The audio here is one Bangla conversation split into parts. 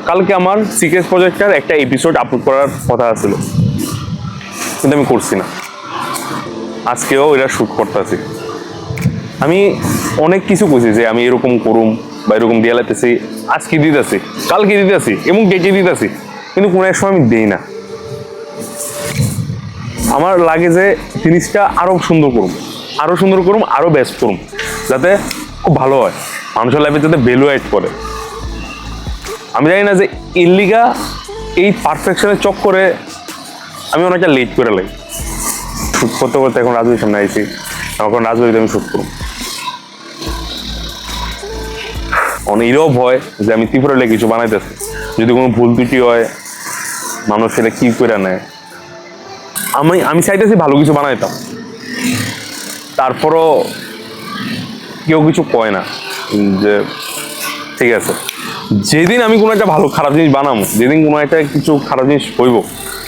কালকে আমার সিকেস প্রজেক্টের একটা এপিসোড আপলোড করার কথা ছিল, কিন্তু আমি করছি না। আজকেও এটা শ্যুট করতেছি। আমি অনেক কিছু কইছি যে আমি এরকম করুম বা এরকম দিয়ে লাইতেছি, আজকে দিতেছি, কালকে দিতেছি এবং ডেকে দিতেছি, কিন্তু কোনো এক সময় আমি দিই না। আমার লাগে যে জিনিসটা আরো সুন্দর করুম, আরো সুন্দর করুম, আরো বেস্ট করুম, যাতে খুব ভালো হয়, মানুষের লাইফে যাতে ভ্যালু অ্যাড করে। আমি জানি না যে ইল্লিগা এই পারফেকশনের চক্করে আমি অনেকটা লেট করে লাগি। শ্যুট করতে করতে এখন রাজবাড়ির সামনে আইছি, এখন রাজবাড়িতে আমি শ্যুট করব। অনেক এরও ভয় যে আমি ত্রিপুরালে কিছু বানাইতেছি, যদি কোনো ভুল ত্রুটি হয় মানুষ সেটা কি করে নেয়। আমি চাইতেছি ভালো কিছু বানাইতাম, তারপরও কেউ কিছু কয় না যে ঠিক আছে। যেদিন আমি কোনো একটা ভালো খারাপ জিনিস বানাবো, যেদিন কোনো একটা কিছু খারাপ জিনিস হইব,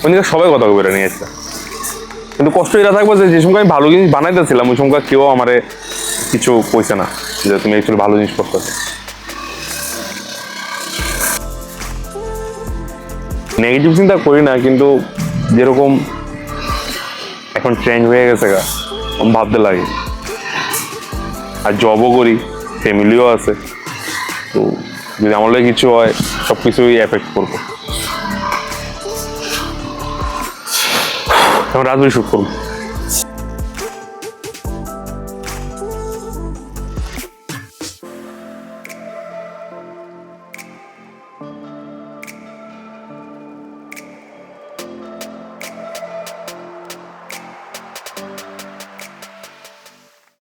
ওই দিকে সবাই কথা বলে নিয়ে আসছে। কিন্তু কষ্ট এটা থাকবো যে সময় আমি ভালো জিনিস বানাইতেছিলাম ওই সময় কেউ আমারে কিছু কইছে না যে তুমি অ্যাকচুয়ালি ভালো জিনিস করতেছো। নেগেটিভ চিন্তা করি না, কিন্তু যেরকম এখন ট্রেন্ড হয়ে গেছে গা, ভাবতে লাগে। আর জবও করি, ফ্যামিলিও আছে, তো যদি আমার লাগে কিছু হয় সব কিছুই এফেক্ট করবো। এখন রাজবাড়ি শ্যুট করবো।